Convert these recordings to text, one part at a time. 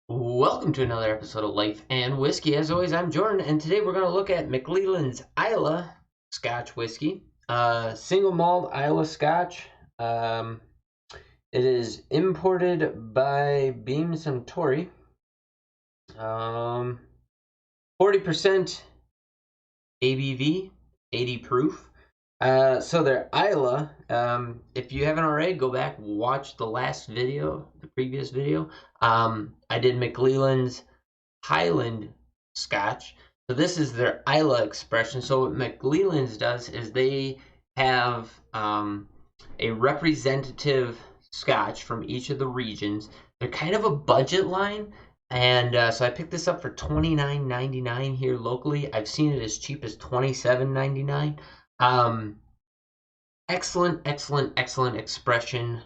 Welcome to another episode of Life and Whiskey. As always, I'm Jordan, and today we're going to look at McClelland's Islay Scotch whiskey, single malt Islay Scotch. It is imported by Suntory. 40% ABV, 80 proof. So they're Islay. If you haven't already, go back, watch the previous video. I did McClelland's Highland Scotch. So this is their Islay expression. So what McClelland's does is they have a representative Scotch from each of the regions. They're kind of a budget line. And so I picked this up for $29.99 here locally. I've seen it as cheap as $27.99. Excellent expression.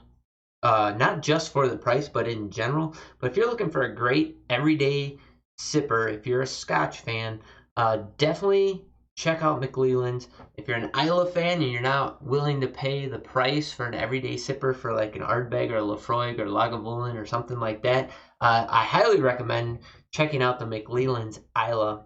Not just for the price, but in general. But if you're looking for a great everyday sipper, if you're a Scotch fan, definitely check out McClelland's. If you're an Islay fan and you're not willing to pay the price for an everyday sipper for like an Ardbeg or a Laphroaig or Lagavulin or something like that, I highly recommend checking out the McClelland's Islay.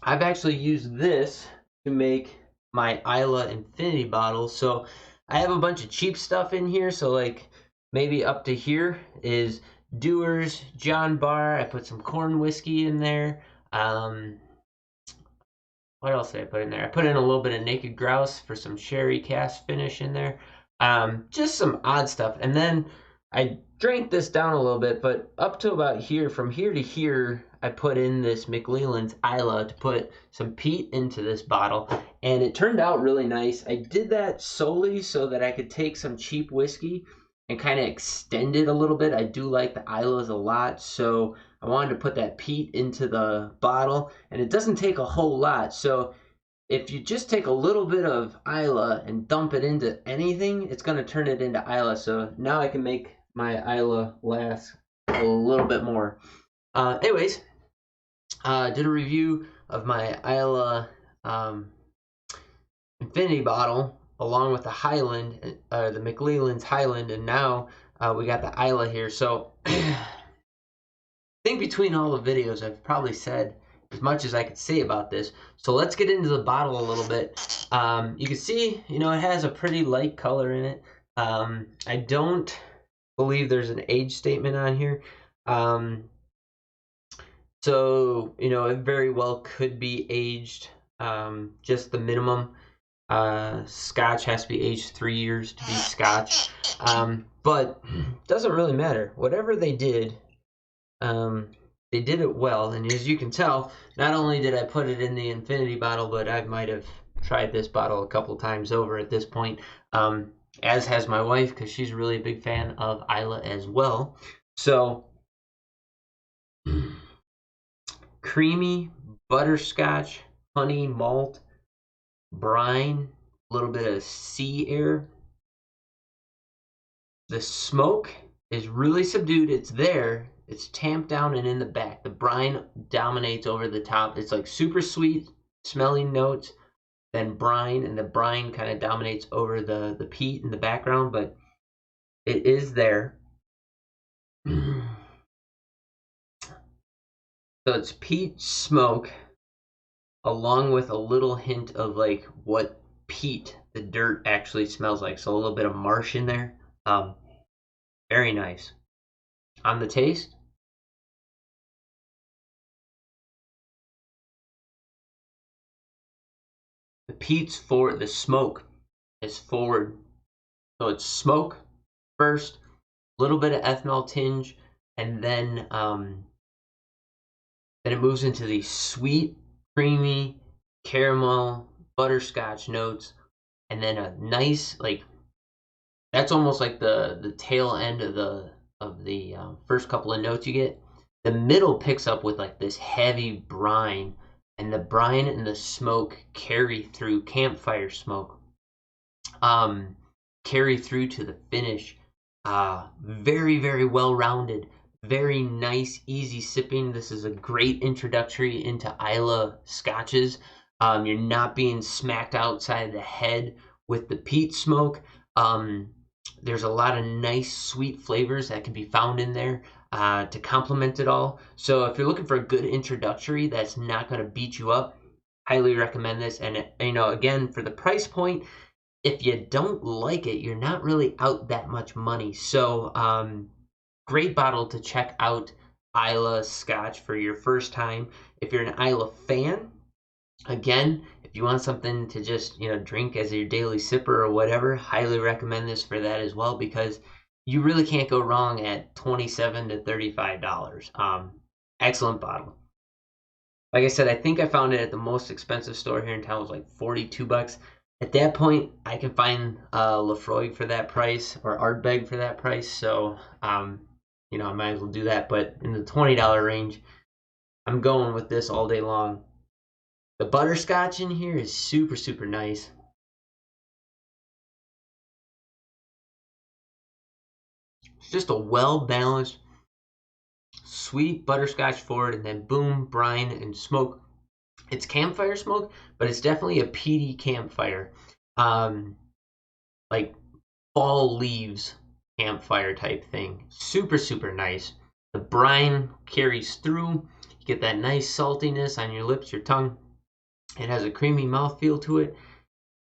I've actually used this to make my Islay Infinity bottle. So I have a bunch of cheap stuff in here. So like maybe up to here is Dewar's, John Bar. I put some corn whiskey in there. What else did I put in there? I put in a little bit of Naked Grouse for some sherry cask finish in there. Just some odd stuff. And then I drank this down a little bit, but up to about here, from here to here, I put in this McClelland's Islay to put some peat into this bottle, and it turned out really nice. I did that solely so that I could take some cheap whiskey and kind of extend it a little bit. I do like the Islays a lot, so I wanted to put that peat into the bottle, and it doesn't take a whole lot. So if you just take a little bit of Islay and dump it into anything, it's going to turn it into Islay. So now I can make my Islay last a little bit more. Anyways, did a review of my Islay Infinity bottle along with the Highland, the McClelland's Highland, and now we got the Islay here. So I think between all the videos, I've probably said as much as I could say about this. So let's get into the bottle a little bit. You can see, it has a pretty light color in it. I don't believe there's an age statement on here. So, it very well could be aged just the minimum. Scotch has to be aged 3 years to be Scotch. But it doesn't really matter. Whatever they did it well. And as you can tell, not only did I put it in the Infinity bottle, but I might have tried this bottle a couple times over at this point, as has my wife, because she's really a big fan of Islay as well. So creamy butterscotch, honey, malt, brine, a little bit of sea air. The smoke is really subdued. It's there. It's tamped down and in the back. The brine dominates over the top. It's like super sweet smelling notes, then brine, and the brine kind of dominates over the peat in the background, but it is there. So it's peat smoke along with a little hint of like what peat, the dirt, actually smells like. So a little bit of marsh in there. Very nice. On the taste, the peat's forward, the smoke is forward. So it's smoke first, a little bit of ethanol tinge, and then it moves into these sweet, creamy, caramel, butterscotch notes, and then a nice, like, that's almost like the tail end of the first couple of notes you get. The middle picks up with like this heavy brine, and the brine and the smoke carry through, campfire smoke, carry through to the finish. Very well rounded, very nice, easy sipping. This is a great introductory into Islay scotches. You're not being smacked outside the head with the peat smoke. There's a lot of nice sweet flavors that can be found in there to complement it all. So if you're looking for a good introductory that's not going to beat you up, highly recommend this. And you know, again, for the price point, if you don't like it, you're not really out that much money. So great bottle to check out, Islay Scotch, for your first time. If you're an Islay fan, again, if you want something to just, you know, drink as your daily sipper or whatever, highly recommend this for that as well, because you really can't go wrong at $27 to $35. Excellent bottle. Like I said, I think I found it at the most expensive store here in town. It was like 42 bucks. At that point, I can find Lafroig for that price or Ardbeg for that price. So, you know, I might as well do that. But in the $20 range, I'm going with this all day long. The butterscotch in here is super, super nice. It's just a well-balanced, sweet butterscotch forward, and then boom, brine and smoke. It's campfire smoke, but it's definitely a peaty campfire. Um, like fall leaves campfire type thing. Super, super nice. The brine carries through. You get that nice saltiness on your lips, your tongue. It has a creamy mouthfeel to it.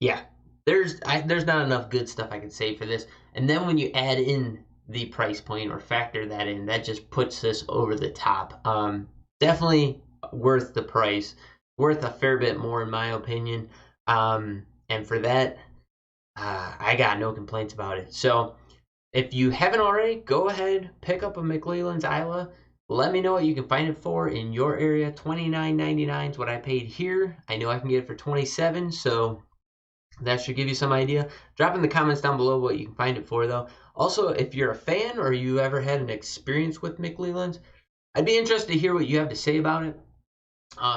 Yeah, there's not enough good stuff I can say for this. And then when you add in the price point or factor that in, that just puts this over the top. Definitely worth the price, worth a fair bit more in my opinion. And for that, I got no complaints about it. So if you haven't already, go ahead, pick up a McClelland's Islay. Let me know what you can find it for in your area. $29.99 is what I paid here. I know I can get it for $27, so that should give you some idea. Drop in the comments down below what you can find it for, though. Also, if you're a fan or you ever had an experience with McClelland's, I'd be interested to hear what you have to say about it.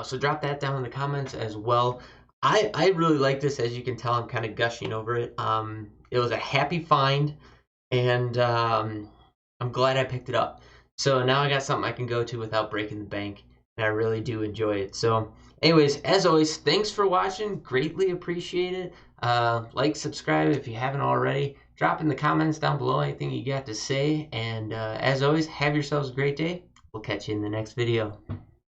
So drop that down in the comments as well. I really like this. As you can tell, I'm kind of gushing over it. It was a happy find, and I'm glad I picked it up. So now I got something I can go to without breaking the bank, and I really do enjoy it. So anyways, as always, thanks for watching. Greatly appreciate it. Like, subscribe if you haven't already. Drop in the comments down below anything you got to say. And as always, have yourselves a great day. We'll catch you in the next video.